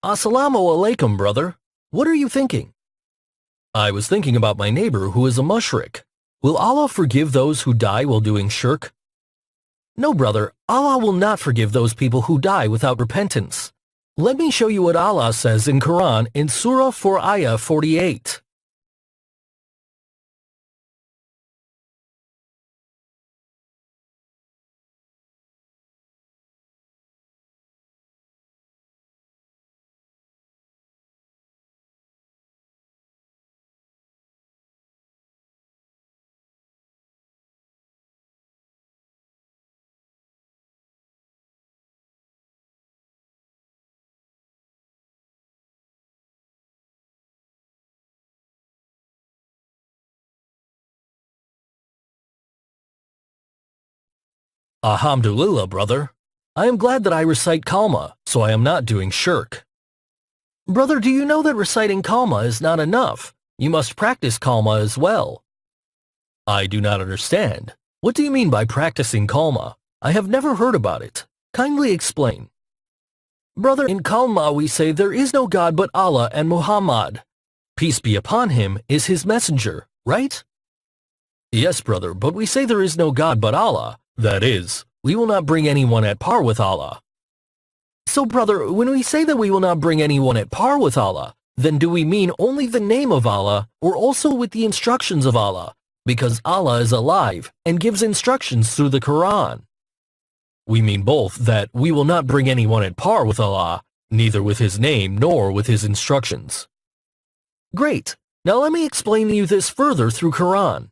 Assalamu alaikum, brother. What are you thinking? I was thinking about my neighbor who is a mushrik. Will Allah forgive those who die while doing shirk? No, brother, Allah will not forgive those people who die without repentance. Let me show you what Allah says in Quran in Surah 4 Ayah 48. Alhamdulillah, brother. I am glad that I recite kalma, so I am not doing shirk. Brother, do you know that reciting kalma is not enough? You must practice kalma as well. I do not understand. What do you mean by practicing kalma? I have never heard about it. Kindly explain. Brother, in kalma we say there is no God but Allah and Muhammad, peace be upon him, is his messenger, right? Yes, brother, but we say there is no God but Allah. That is, we will not bring anyone at par with Allah. So, brother, when we say that we will not bring anyone at par with Allah, then do we mean only the name of Allah or also with the instructions of Allah? Because Allah is alive and gives instructions through the Quran. We mean both, that we will not bring anyone at par with Allah, neither with his name nor with his instructions. Great. Now let me explain to you this further through Quran.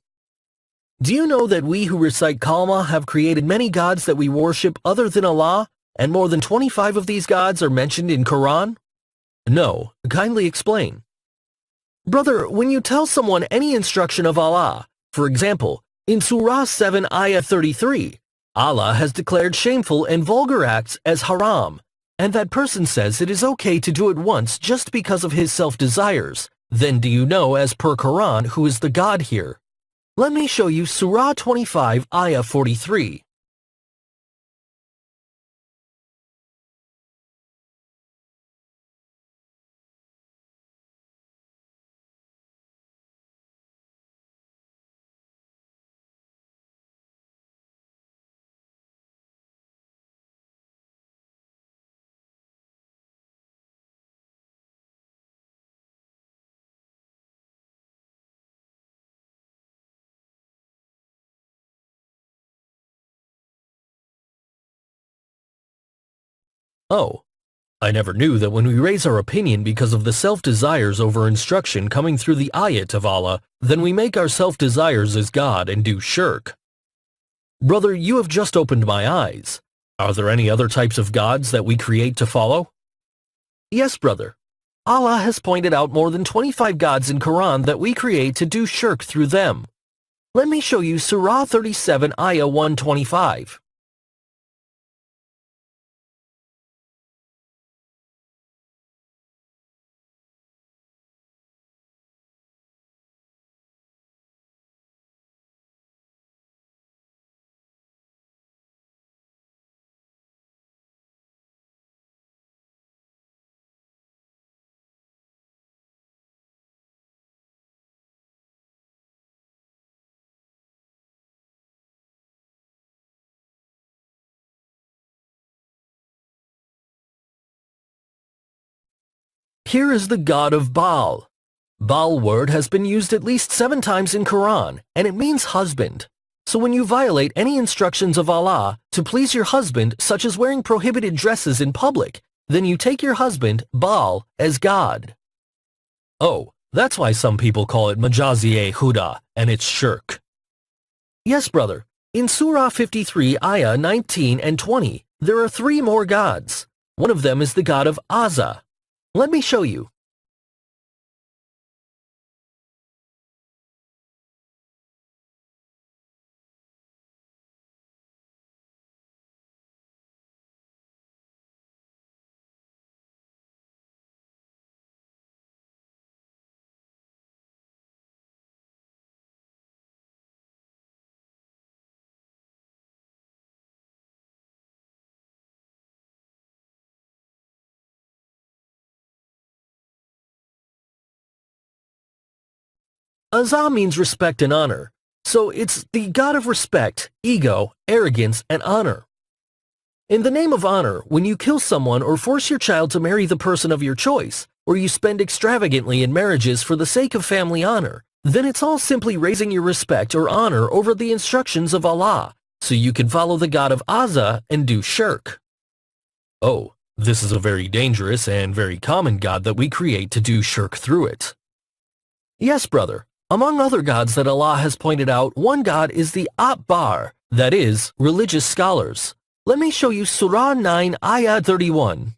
Do you know that we who recite kalma have created many gods that we worship other than Allah, and more than 25 of these gods are mentioned in Quran? No, kindly explain. Brother, when you tell someone any instruction of Allah, for example, in Surah 7 Ayah 33, Allah has declared shameful and vulgar acts as haram, and that person says it is okay to do it once just because of his self-desires, then do you know as per Quran who is the God here? Let me show you Surah 25 Ayah 43. Oh, I never knew that when we raise our opinion because of the self-desires over instruction coming through the ayat of Allah, then we make our self-desires as God and do shirk. Brother, you have just opened my eyes. Are there any other types of gods that we create to follow? Yes, brother. Allah has pointed out more than 25 gods in Quran that we create to do shirk through them. Let me show you Surah 37 Ayah 125. Here is the god of Baal. Baal word has been used at least 7 times in Quran, and it means husband. So when you violate any instructions of Allah to please your husband, such as wearing prohibited dresses in public, then you take your husband, Baal, as God. Oh, that's why some people call it Majazi Huda, and it's shirk. Yes, brother. In Surah 53, Ayah 19 and 20, there are 3 more gods. One of them is the god of Azza. Let me show you. Azza means respect and honor. So it's the god of respect, ego, arrogance, and honor. In the name of honor, when you kill someone or force your child to marry the person of your choice, or you spend extravagantly in marriages for the sake of family honor, then it's all simply raising your respect or honor over the instructions of Allah, so you can follow the god of Azza and do shirk. Oh, this is a very dangerous and very common god that we create to do shirk through it. Yes, brother. Among other gods that Allah has pointed out, one god is the Atbar, that is, religious scholars. Let me show you Surah 9, Ayah 31.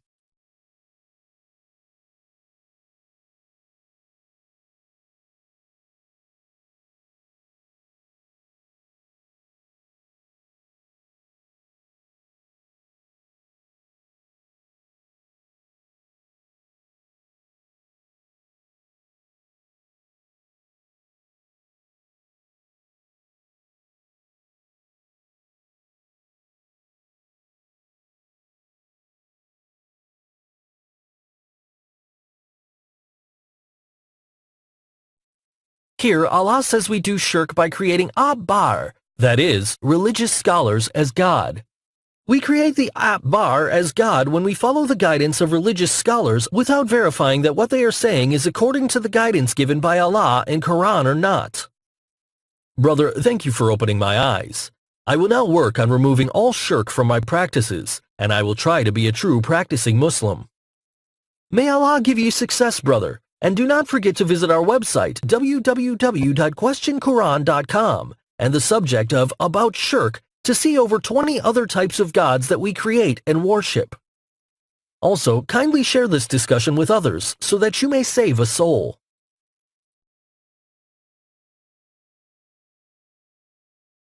Here, Allah says we do shirk by creating Atbar, that is, religious scholars, as God. We create the Atbar as God when we follow the guidance of religious scholars without verifying that what they are saying is according to the guidance given by Allah and Quran or not. Brother, thank you for opening my eyes. I will now work on removing all shirk from my practices, and I will try to be a true practicing Muslim. May Allah give you success, brother. And do not forget to visit our website, www.QuestionQuran.com, and the subject of About Shirk to see over 20 other types of gods that we create and worship. Also, kindly share this discussion with others so that you may save a soul.